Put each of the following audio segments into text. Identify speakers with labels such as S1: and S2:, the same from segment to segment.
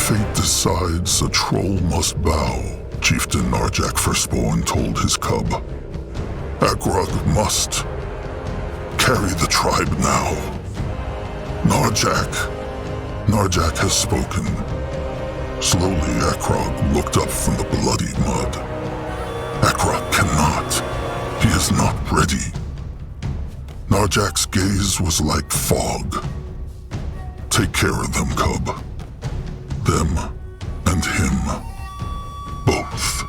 S1: fate decides, a troll must bow, Chieftain Narjak Firstborn told his cub. Agrug must carry the tribe now. Narjak has spoken. Slowly, Agrug looked up from the bloody mud. Agrug cannot. He is not ready. Narjak's gaze was like fog. Take care of them, cub. Them and him. Both.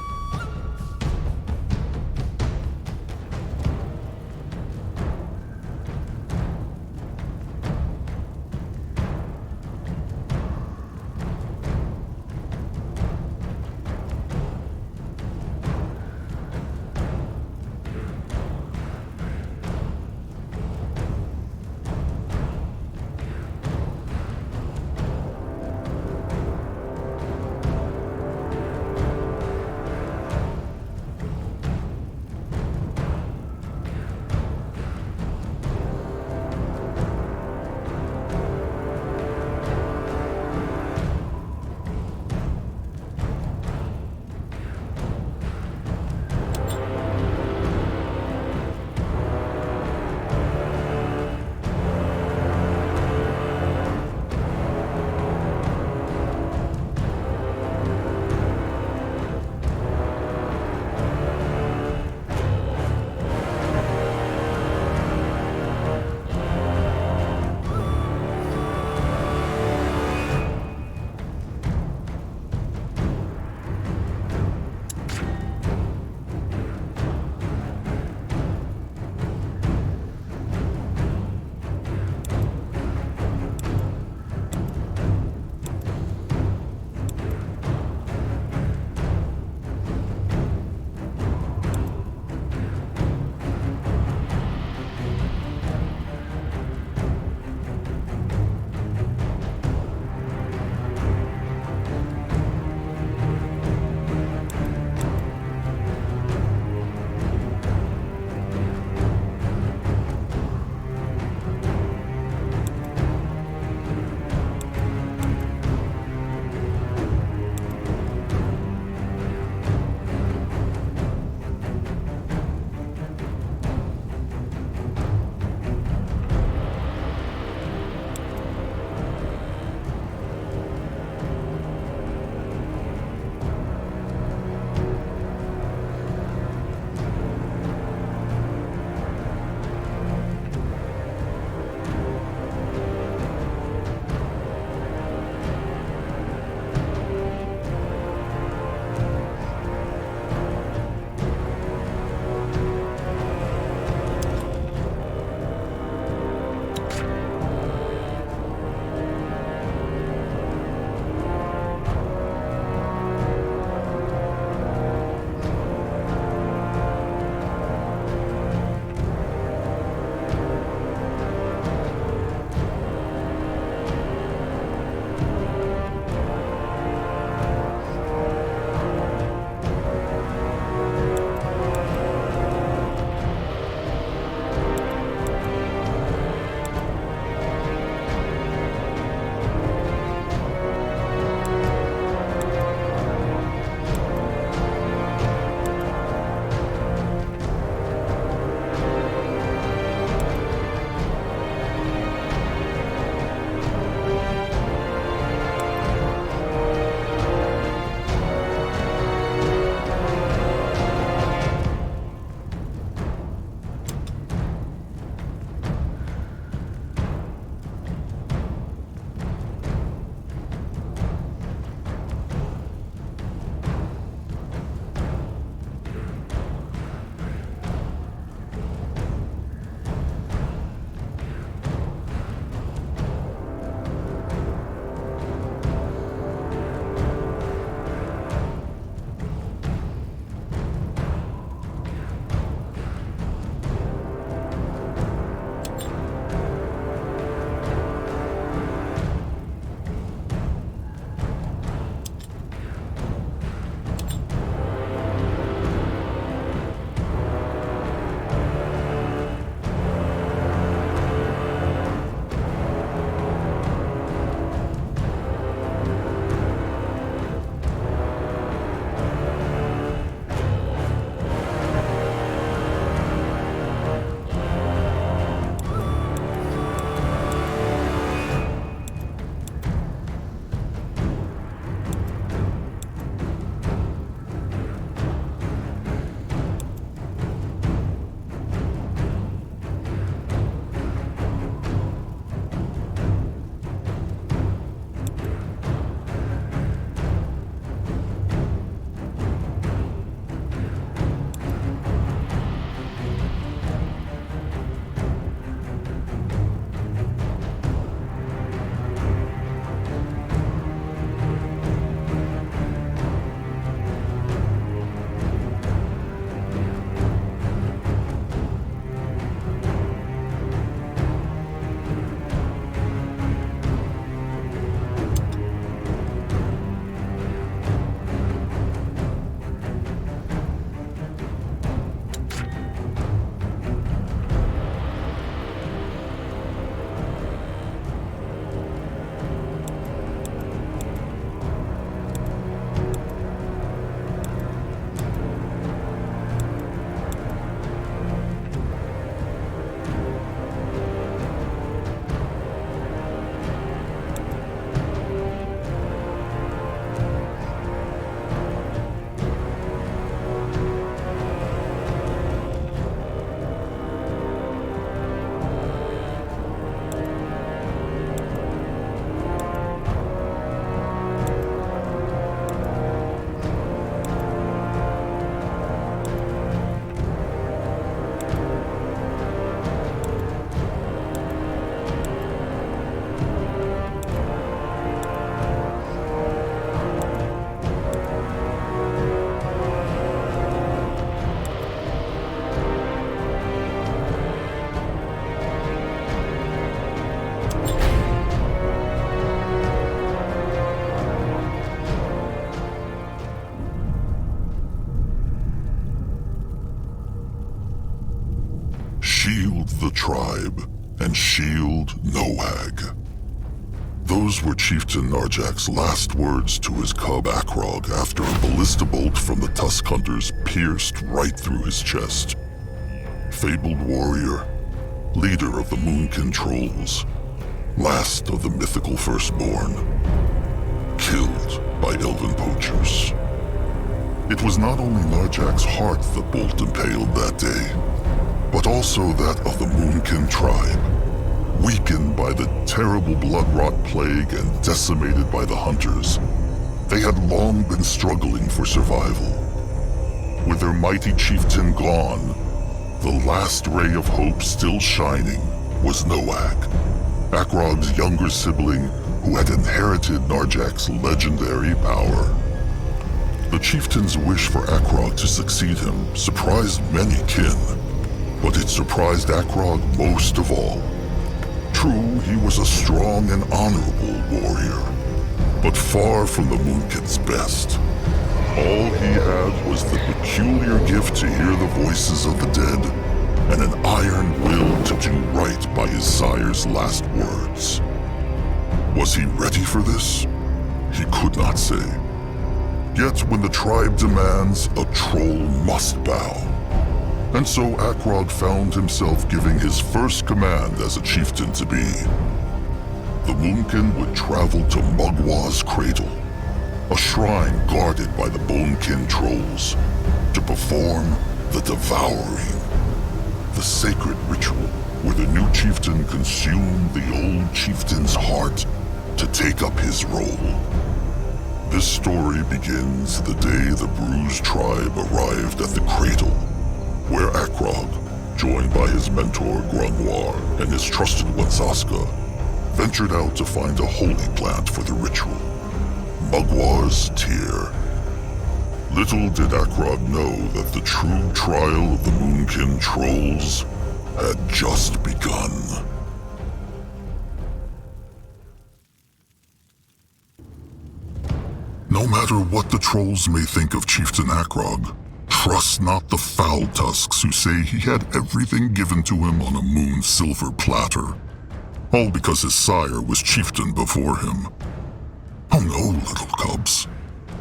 S1: the tribe and shield Noag. Those were Chieftain Narjak's last words to his cub Akrog after a ballista bolt from the Tusk Hunters pierced right through his chest. Fabled warrior, leader of the Moonkin Trolls, last of the mythical firstborn, killed by elven poachers. It was not only Narjak's heart that Bolt impaled that day, but also that of the Moonkin tribe, weakened by the terrible blood-rot plague and decimated by the hunters. They had long been struggling for survival. With their mighty chieftain gone, the last ray of hope still shining was Noag, Akrog's younger sibling who had inherited Narjak's legendary power. The chieftain's wish for Akrog to succeed him surprised many kin, but it surprised Akrog most of all. True, he was a strong and honorable warrior, but far from the Moonkin's best. All he had was the peculiar gift to hear the voices of the dead, and an iron will to do right by his sire's last words. Was he ready for this? He could not say. Yet when the tribe demands, a troll must bow. And so Akrog found himself giving his first command as a chieftain to be. The Moonkin would travel to Mugwa's cradle, a shrine guarded by the Bonekin Trolls, to perform the Devouring, the sacred ritual where the new chieftain consumed the old chieftain's heart to take up his role. This story begins the day the Bruised tribe arrived at the cradle, where Akrog, joined by his mentor Grungwar and his trusted one Saska, ventured out to find a holy plant for the ritual, Mugwar's Tear. Little did Akrog know that the true trial of the Moonkin Trolls had just begun. No matter what the trolls may think of Chieftain Akrog, trust not the foul tusks who say he had everything given to him on a moon silver platter, all because his sire was chieftain before him. Oh no, little cubs.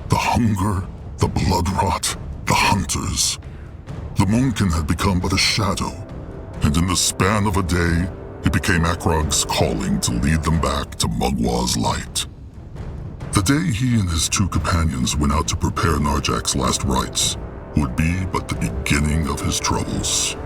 S1: The hunger, the blood rot, the hunters. The Moonkin had become but a shadow, and in the span of a day, it became Akrog's calling to lead them back to Mugwa's light. The day he and his two companions went out to prepare Narjak's last rites would be but the beginning of his troubles.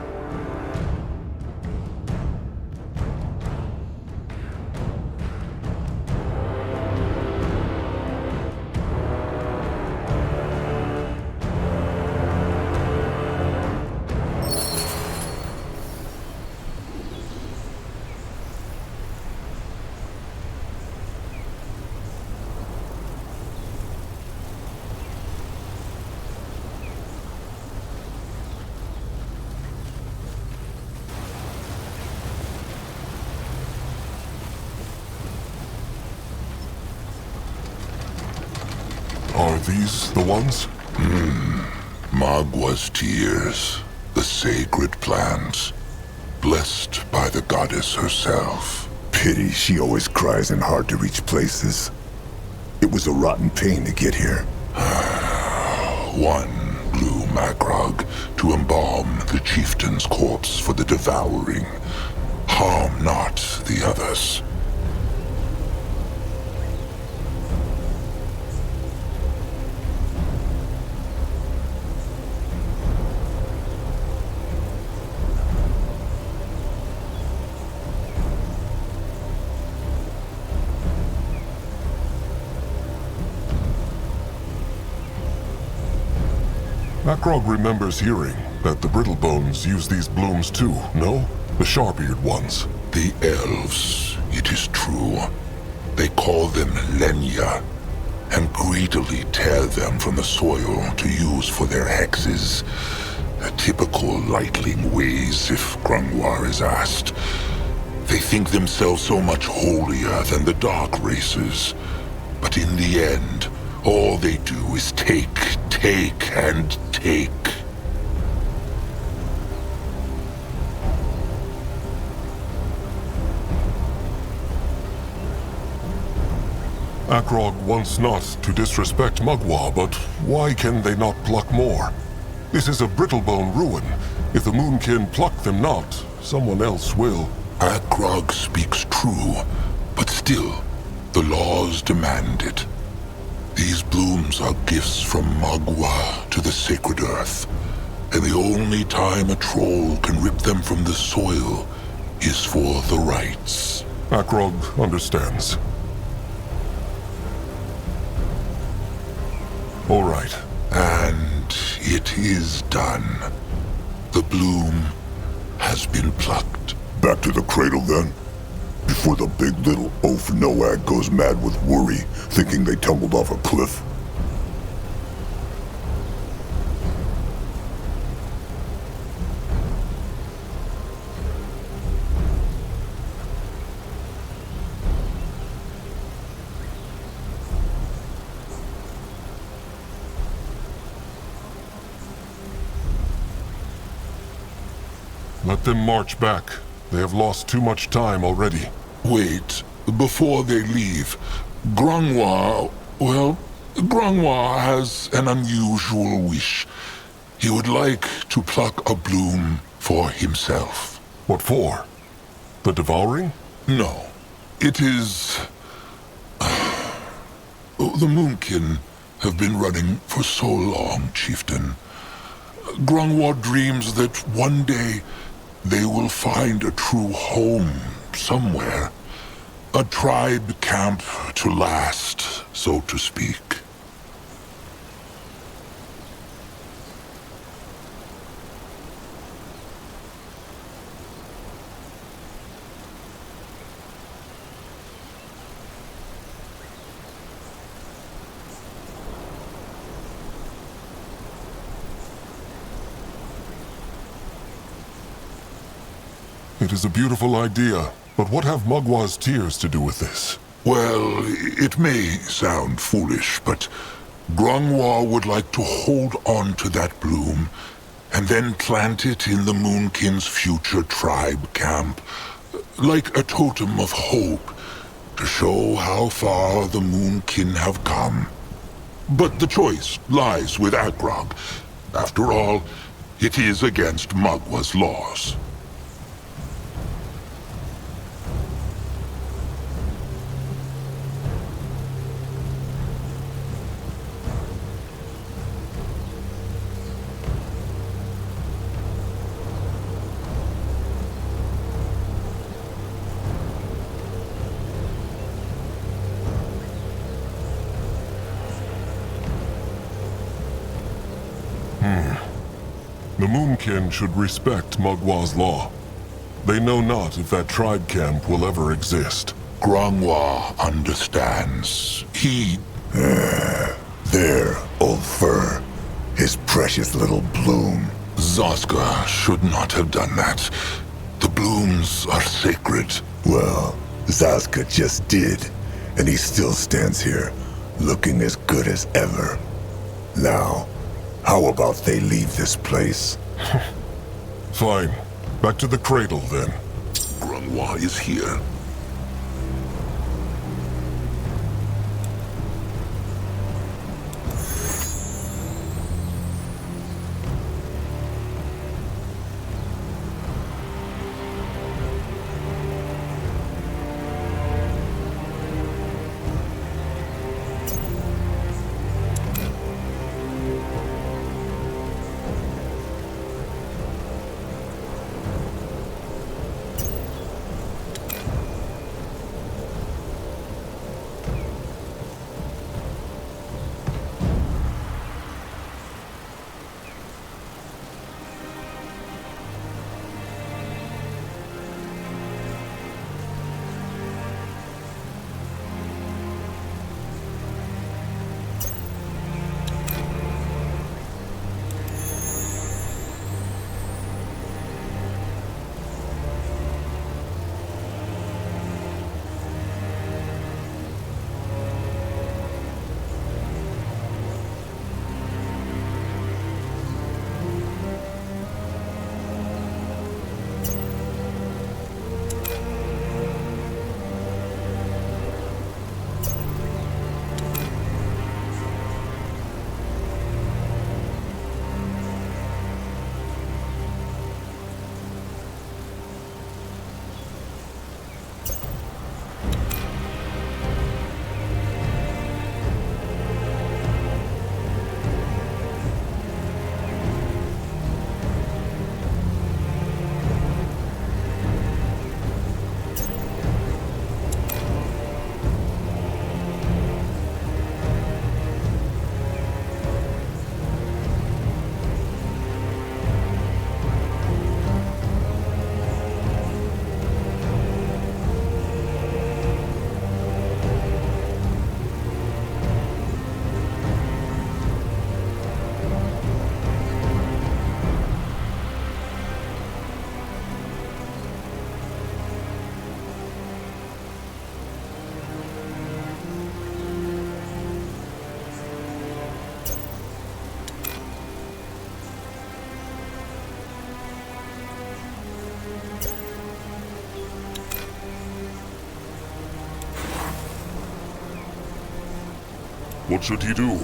S2: Are these the ones?
S3: Magwa's tears, the sacred plant, blessed by the goddess herself.
S4: Pity she always cries in hard-to-reach places. It was a rotten pain to get here.
S3: One blew Magrog to embalm the chieftain's corpse for the devouring. Harm not the others.
S2: Akrog remembers hearing that the Brittlebones use these blooms too, no? The sharp-eared ones.
S3: The elves, it is true. They call them Lenya, and greedily tear them from the soil to use for their hexes. A typical lightling ways, if Grungwar is asked. They think themselves so much holier than the dark races. But in the end, all they do is take, and take.
S2: Akrog wants not to disrespect Mugwa, but why can they not pluck more? This is a Brittlebone ruin. If the Moonkin pluck them not, someone else will.
S3: Akrog speaks true, but still, the laws demand it. These blooms are gifts from Magua to the sacred earth, and the only time a troll can rip them from the soil is for the rites.
S2: Akrog understands. All right.
S3: And it is done. The bloom has been plucked.
S4: Back to the cradle then. Before the big little oaf Noag goes mad with worry, thinking they tumbled off a cliff.
S2: Let them march back. They have lost too much time already.
S3: Wait, before they leave, Grangwa has an unusual wish. He would like to pluck a bloom for himself.
S2: What for? The devouring?
S3: No, it is... The Moonkin have been running for so long, Chieftain. Grangwa dreams that one day they will find a true home somewhere. A tribe camp to last, so to speak.
S2: It is a beautiful idea, but what have Mugwa's tears to do with this?
S3: Well, it may sound foolish, but Grangwa would like to hold on to that bloom and then plant it in the Moonkin's future tribe camp, like a totem of hope, to show how far the Moonkin have come. But the choice lies with Akrog. After all, it is against Mugwa's laws.
S2: The Moonkin should respect Mugwa's law. They know not if that tribe camp will ever exist.
S3: Grangwa understands. He...
S4: There, old fur. His precious little bloom.
S3: Zoska should not have done that. The blooms are sacred.
S4: Well, Zaska just did, and he still stands here, looking as good as ever. Now, how about they leave this place?
S2: Fine. Back to the cradle, then.
S3: Grangwa is here.
S2: What should he do?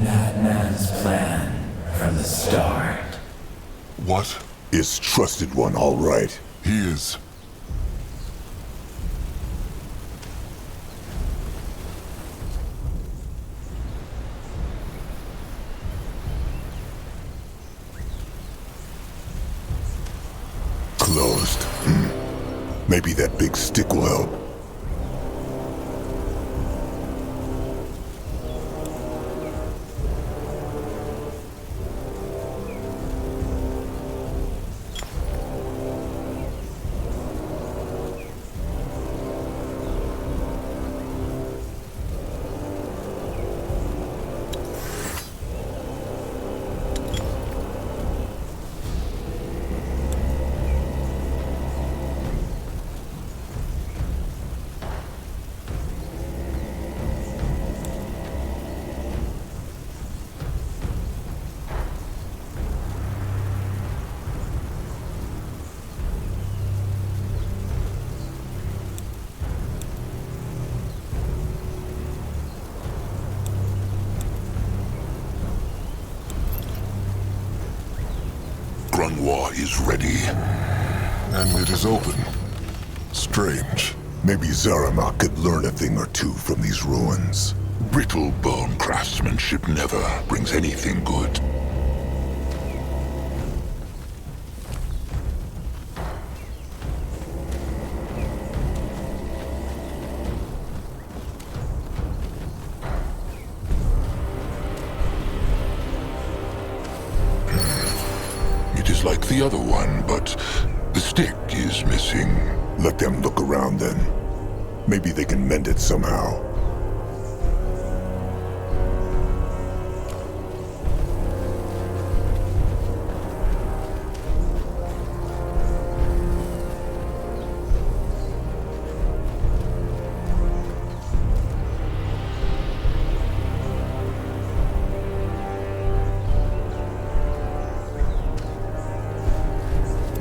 S5: That man's plan from the start.
S2: What?
S4: Is Trusted One all right?
S2: He is.
S4: Closed. Maybe that big stick will help.
S3: Grunwar is ready.
S2: And it is open. Strange.
S4: Maybe Zaramak could learn a thing or two from these ruins.
S3: Brittle bone craftsmanship never brings anything good. It is like the other one, but the stick is missing.
S4: Let them look around then. Maybe they can mend it somehow.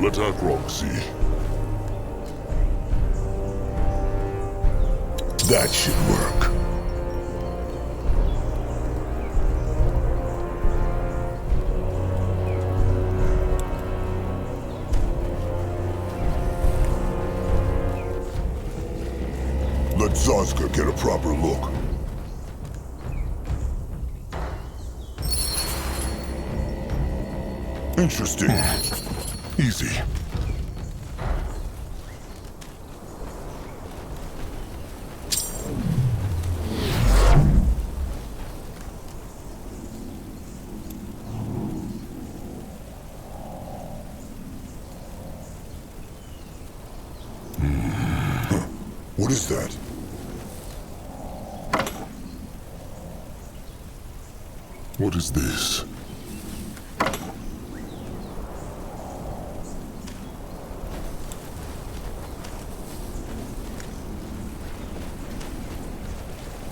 S2: Let Akrog see.
S4: That should work. Let Zazka get a proper look. Interesting.
S2: Easy.
S4: What is that?
S2: What is this?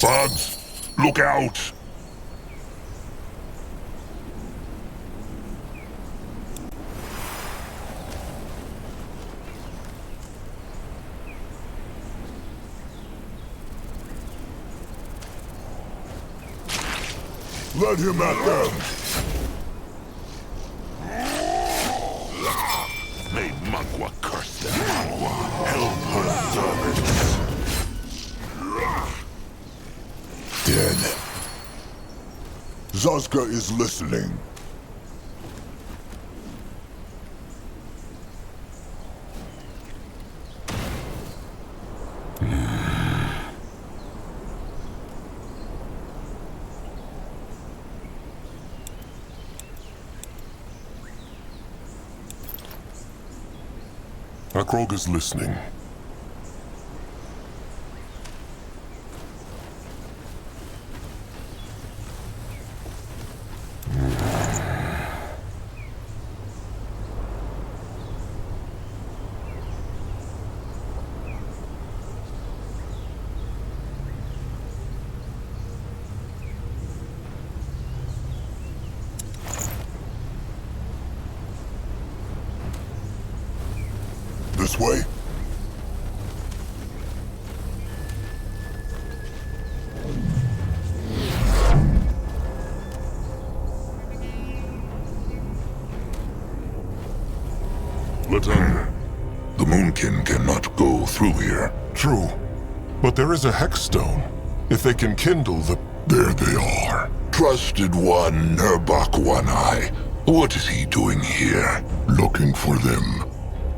S3: Bugs, look out!
S4: Let him at them!
S3: May Magua curse them. Magua, help her servants.
S4: Dead. Zazka is listening.
S2: Akrog is listening.
S4: This way?
S1: Lieutenant.
S3: The Moonkin cannot go through here.
S2: True. But there is a hex stone. If they can kindle the...
S3: There they are. Trusted one, Nurbok One-Eye. What is he doing here?
S1: Looking for them.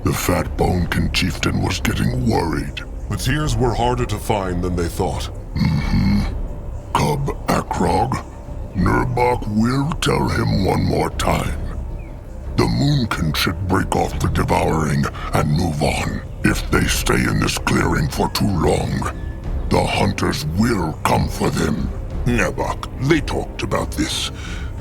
S1: The fat Bonekin chieftain was getting worried.
S2: The tears were harder to find than they thought.
S1: Cub Akrog, Nurbok will tell him one more time. The Moonkin should break off the devouring and move on. If they stay in this clearing for too long, the hunters will come for them.
S3: Nurbok, they talked about this.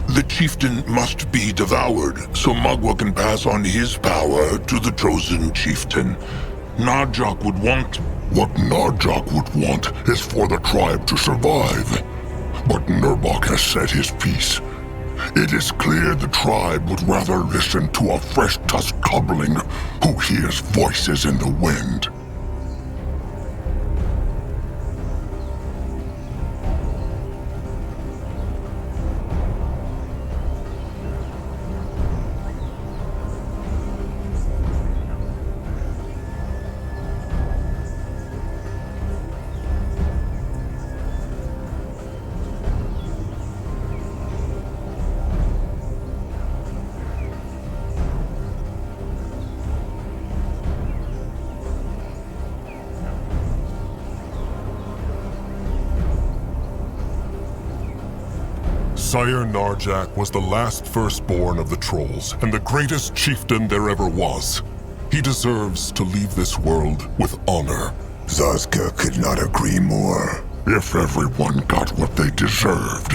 S3: The chieftain must be devoured, so Magua can pass on his power to the chosen chieftain. Narjok would want...
S1: What Narjok would want is for the tribe to survive. But Nurbok has said his piece. It is clear the tribe would rather listen to a fresh tusk cobbling who hears voices in the wind.
S2: Sire Narjak was the last firstborn of the Trolls, and the greatest chieftain there ever was. He deserves to leave this world with honor.
S4: Zazka could not agree more.
S1: If everyone got what they deserved,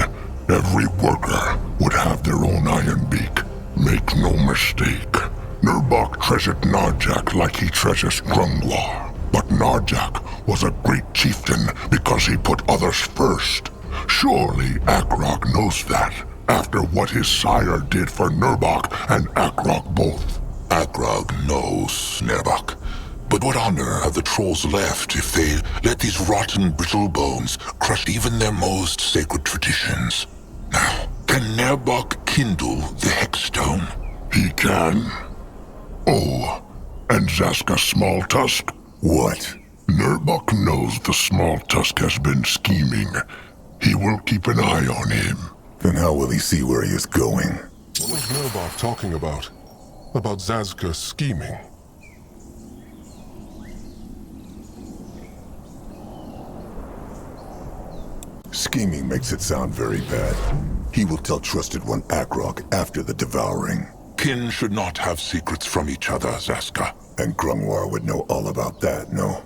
S1: every worker would have their own iron beak. Make no mistake, Nurbok treasured Narjak like he treasures Grungwar. But Narjak was a great chieftain because he put others first. Surely Akrog knows that, after what his sire did for Nurbok and Akrog both.
S3: Akrog knows, Nurbok. But what honor have the trolls left if they let these rotten brittle bones crush even their most sacred traditions? Now, can Nurbok kindle the hex stone?
S1: He can. Oh, and Zaska Small Tusk?
S4: What?
S1: Nurbok knows the Small Tusk has been scheming. He will keep an eye on him.
S4: Then how will he see where he is going?
S2: What was Nurbok talking about? About Zazka scheming?
S4: Scheming makes it sound very bad. He will tell Trusted One Akrog after the devouring.
S3: Kin should not have secrets from each other, Zaska.
S4: And Grungwar would know all about that, no?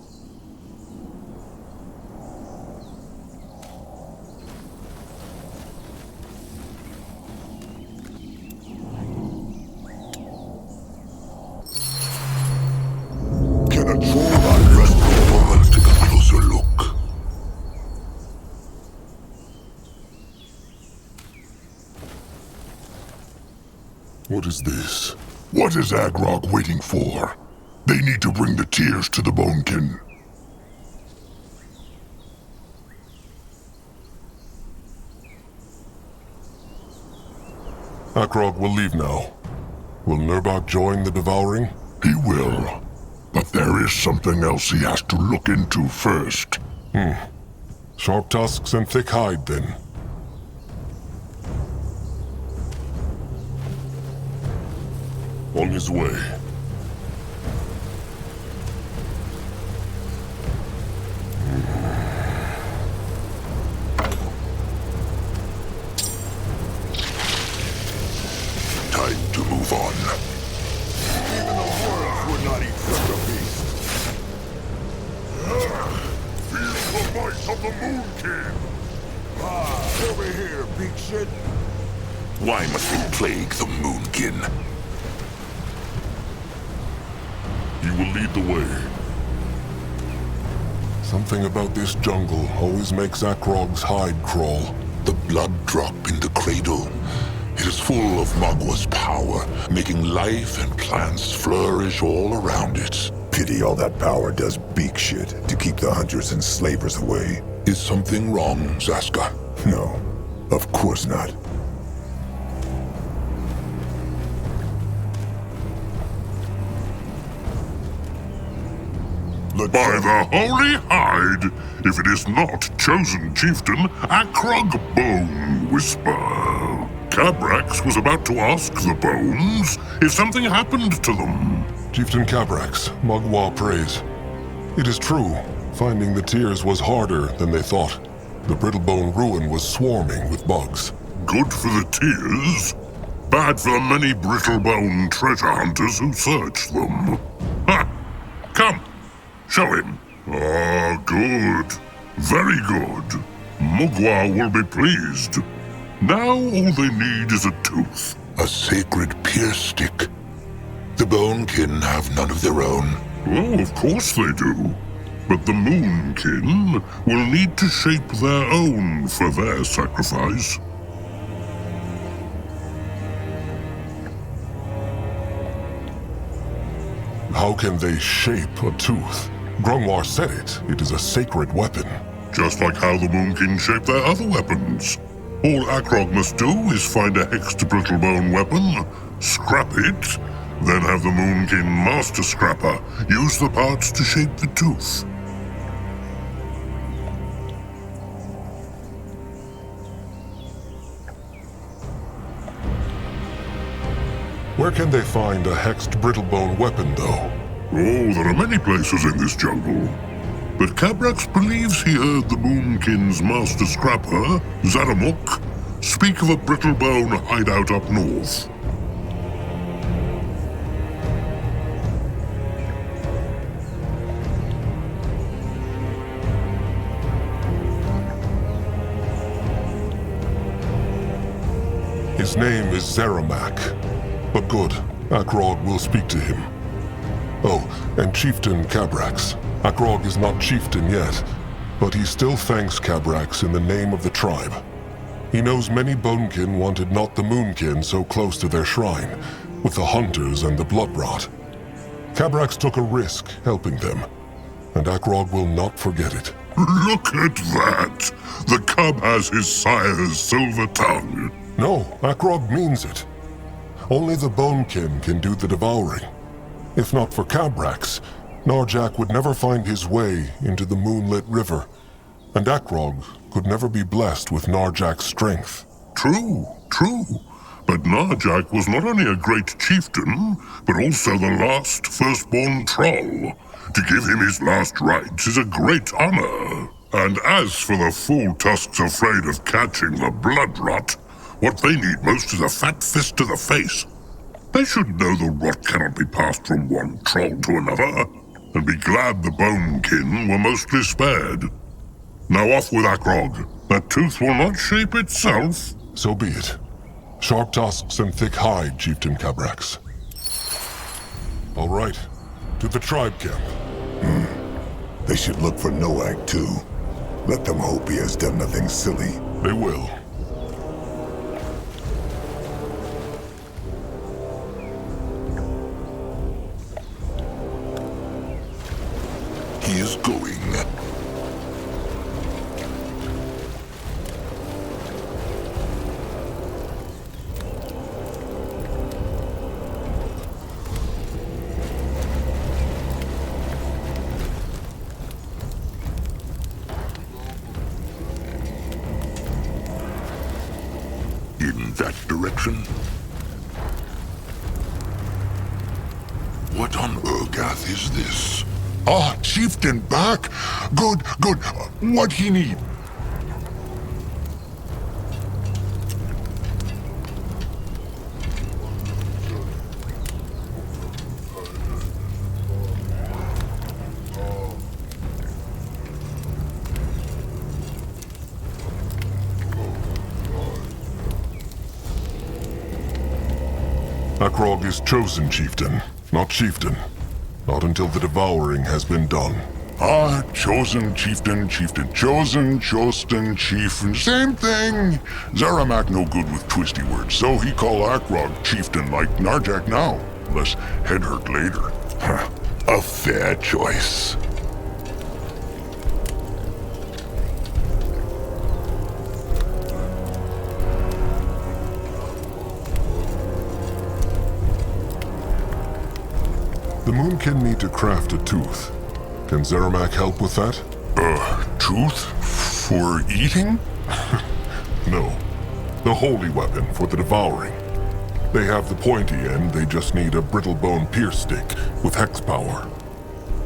S4: Can a troll ride rest over?
S3: Take a closer look.
S2: What is this?
S1: What is Agrog waiting for? They need to bring the tears to the Bonekin.
S2: Akrog will leave now. Will Nurbok join the devouring?
S1: He will. But there is something else he has to look into first.
S2: Sharp tusks and thick hide, then. On his way.
S3: Time to move on.
S4: Even the world would not eat such a beast.
S1: Feel the might of the Moonkin!
S4: Ah, over here, big shit.
S3: Why must we plague the Moonkin?
S2: He will lead the way. Something about this jungle always makes Akrog's hide crawl.
S3: The blood drop in the cradle. It is full of Magua's power, making life and plants flourish all around it.
S4: Pity all that power does beak shit to keep the hunters and slavers away.
S3: Is something wrong, Zaska?
S4: No, of course not.
S1: By the holy hide, if it is not chosen chieftain Akrog Bone Whisper. Cabrax was about to ask the bones if something happened to them.
S2: Chieftain Cabrax, Mugwa prays. It is true, finding the tears was harder than they thought. The Brittlebone ruin was swarming with bugs.
S1: Good for the tears, bad for the many Brittlebone treasure hunters who searched them. Ha! Come, show him. Ah, good. Very good. Mugwa will be pleased. Now all they need is a tooth.
S3: A sacred pierce stick. The Bonekin have none of their own.
S1: Oh, of course they do. But the Moonkin will need to shape their own for their sacrifice.
S2: How can they shape a tooth? Grungwar said it. It is a sacred weapon.
S1: Just like how the Moonkin shape their other weapons. All Akrog must do is find a hexed Brittlebone weapon, scrap it, then have the Moonkin Master Scrapper use the parts to shape the tooth.
S2: Where can they find a hexed Brittlebone weapon, though?
S1: Oh, there are many places in this jungle. But Cabrax believes he heard the Moonkin's Master Scrapper, Zaramuk, speak of a Brittlebone hideout up north.
S2: His name is Zeramak. But good, Akrog will speak to him. Oh, and Chieftain Cabrax. Akrog is not chieftain yet, but he still thanks Cabrax in the name of the tribe. He knows many Bonekin wanted not the Moonkin so close to their shrine, with the hunters and the blood rot. Cabrax took a risk helping them, and Akrog will not forget it.
S1: Look at that! The cub has his sire's silver tongue.
S2: No, Akrog means it. Only the Bonekin can do the devouring. If not for Cabrax, Narjak would never find his way into the moonlit river, and Akrog could never be blessed with Narjak's strength.
S1: True. But Narjak was not only a great chieftain, but also the last firstborn troll. To give him his last rites is a great honor. And as for the fool tusks afraid of catching the blood rot, what they need most is a fat fist to the face. They should know the rot cannot be passed from one troll to another, and be glad the Bonekin were mostly spared. Now off with Akrog. That tooth will not shape itself.
S2: So be it. Sharp tusks and thick hide, Chieftain Cabrax. All right, to the tribe camp.
S4: They should look for Noag, too. Let them hope he has done nothing silly.
S2: They will.
S3: He is going. In that direction? What on Urgath is this? Ah, Chieftain back! Good. What he need?
S2: Akrog is chosen chieftain, not chieftain. Not until the devouring has been done.
S3: Ah, chosen chieftain, chosen, chieftain, same thing. Zaramak no good with twisty words, so he call Akrog chieftain like Narjak now. Less head hurt later. Huh. A fair choice.
S2: The Moonkin need to craft a tooth. Can Zeramak help with that?
S3: Tooth? For eating?
S2: No. The holy weapon for the devouring. They have the pointy end, they just need a brittle bone pierce stick with hex power.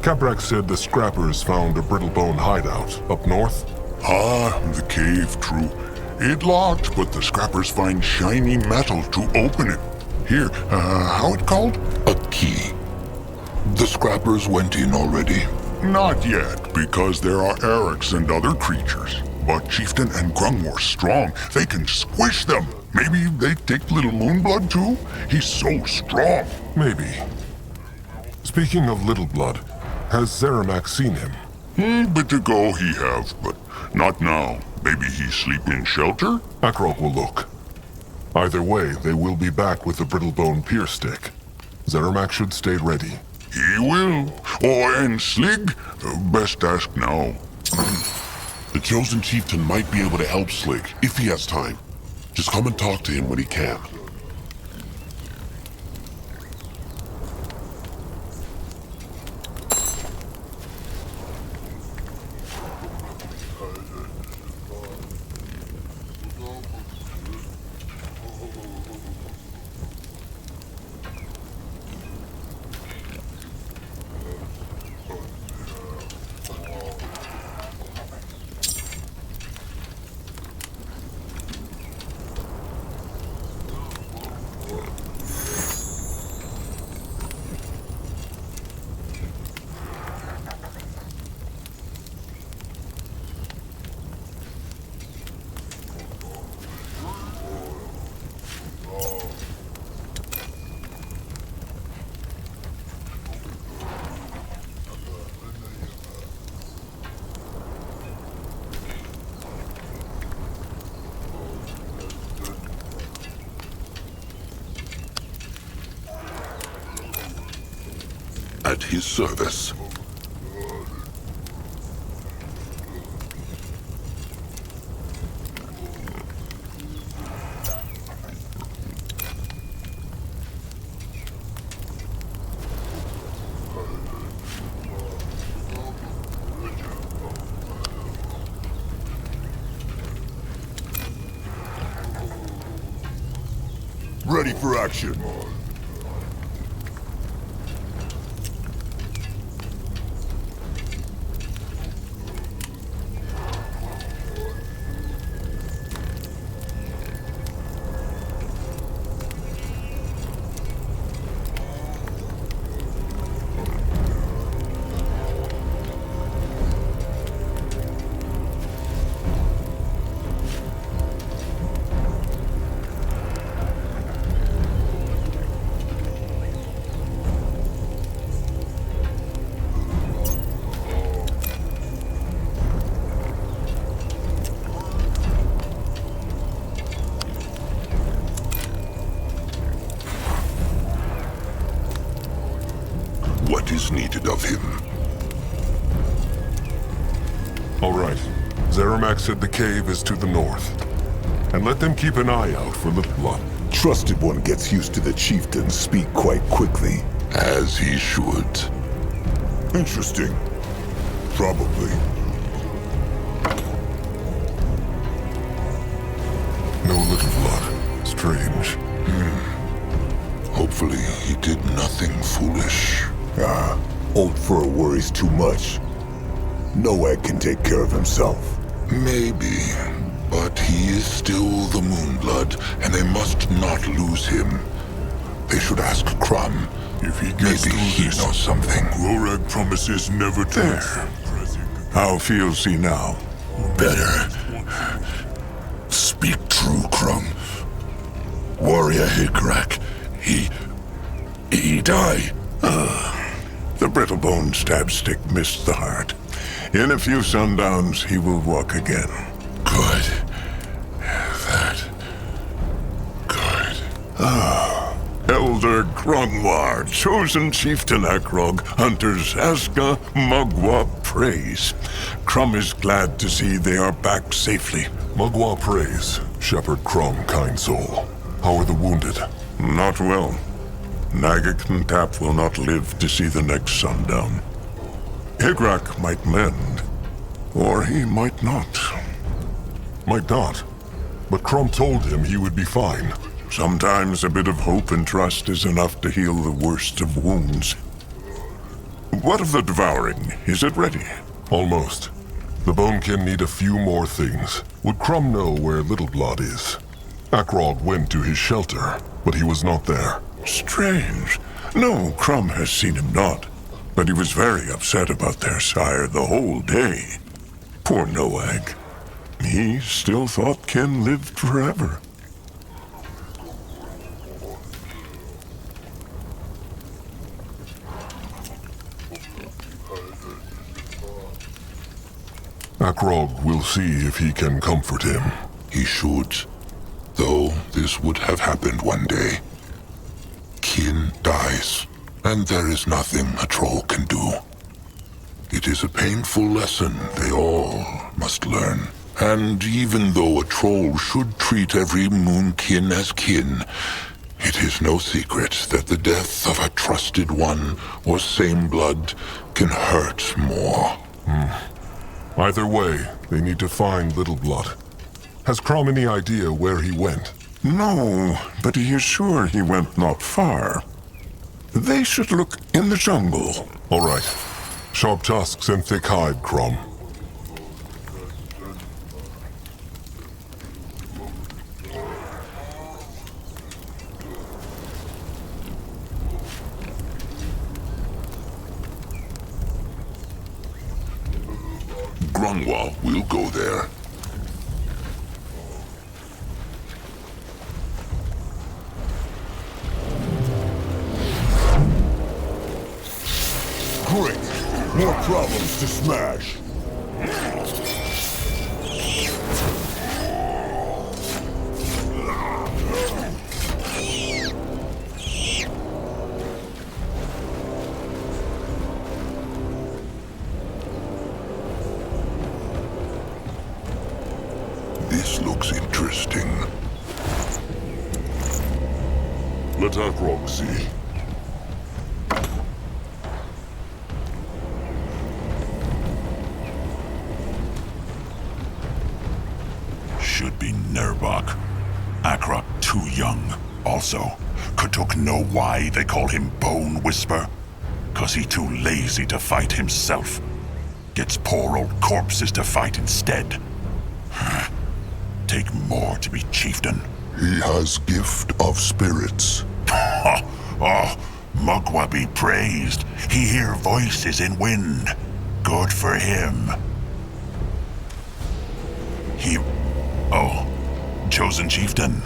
S2: Cabrak said the scrappers found a brittle bone hideout up north.
S3: Ah, the cave, true. It locked, but the scrappers find shiny metal to open it. Here, how it called? A key. The scrappers went in already. Not yet, because there are Erics and other creatures. But Chieftain and Grung were strong. They can squish them. Maybe they take little Moonblood too? He's so strong.
S2: Maybe. Speaking of Little Blood, has Zeramak seen him?
S3: Bit ago he have, but not now. Maybe he sleep in shelter?
S2: Akrog will look. Either way, they will be back with the brittle bone pierce stick. Zeramak should stay ready.
S3: He will. Oh, and Slig? Best ask now.
S1: The Chosen Chieftain might be able to help Slig, if he has time. Just come and talk to him when he can.
S3: At his service.
S4: Ready for action.
S3: What is needed of him?
S2: All right. Zeramak said the cave is to the north. And let them keep an eye out for Little Blood.
S4: Trusted one gets used to the chieftain's speak quite quickly.
S3: As he should.
S4: Interesting. Probably.
S2: No Little Blood. Strange.
S3: Hopefully he did nothing foolish.
S4: Old Fur worries too much. Noag can take care of himself.
S3: Maybe, but he is still the Moonblood, and they must not lose him. They should ask Crumb.
S6: If he gets
S3: Maybe
S6: through
S3: he
S6: this,
S3: knows something.
S6: Gorag promises never to.
S4: There. How feels he now?
S3: Better. Speak true, Crumb. Warrior Higrak, he died.
S4: The brittlebone stab stick missed the heart. In a few sundowns, he will walk again.
S3: Good. That. Good.
S4: Hell's
S6: Elder Grongwar, chosen chieftain Akrog, hunters Aska, Mugwa praise. Crum is glad to see they are back safely.
S2: Mugwa praise, Shepherd Crum, kind soul. How are the wounded?
S6: Not well. Nagak and Tap will not live to see the next sundown. Igrak might mend, or he might not.
S2: Might not. But Crum told him he would be fine.
S6: Sometimes a bit of hope and trust is enough to heal the worst of wounds. What of the devouring? Is it ready?
S2: Almost. The Bonekin need a few more things. Would Crum know where Little Blood is? Akrog went to his shelter, but he was not there.
S6: Strange. No, Crum has seen him not. But he was very upset about their sire the whole day. Poor Noag. He still thought Ken lived forever.
S2: Akrog will see if he can comfort him.
S3: He should. Though this would have happened one day. Kin dies, and there is nothing a troll can do. It is a painful lesson they all must learn. And even though a troll should treat every moonkin as kin, it is no secret that the death of a trusted one or same blood can hurt more.
S2: Either way, they need to find Little Blood. Has Crum any idea where he went?
S6: No, but he is sure he went not far. They should look in the jungle.
S2: All right. Sharp tusks and thick hide, Crum.
S3: Grungwa will go there.
S4: Great! More problems to smash!
S3: This looks interesting.
S2: Let Akrog see.
S7: Should be Nerbok. Akrok too young. Also, Kutuk know why they call him Bone Whisper? 'Cause he too lazy to fight himself. Gets poor old corpses to fight instead. Take more to be chieftain.
S3: He has gift of spirits.
S7: Oh, Mugwa be praised. He hear voices in wind. Good for him. Oh, chosen chieftain.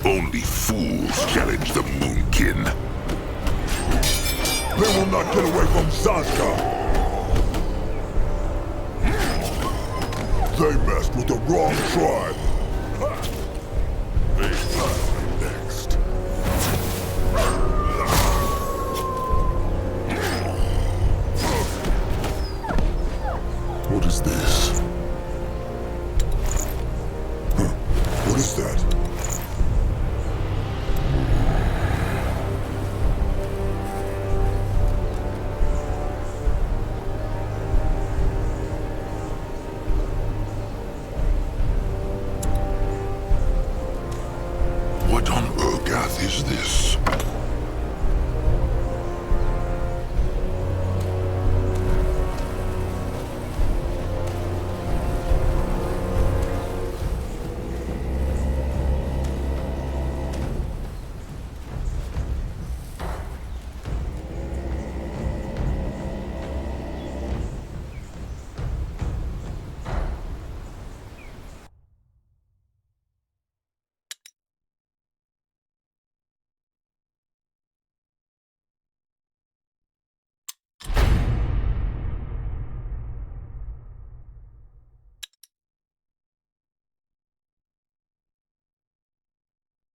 S3: Only fools challenge the Moonkin.
S4: They will not get away from Zanka! They messed with the wrong tribe! They next.
S2: What is this?
S4: What is that?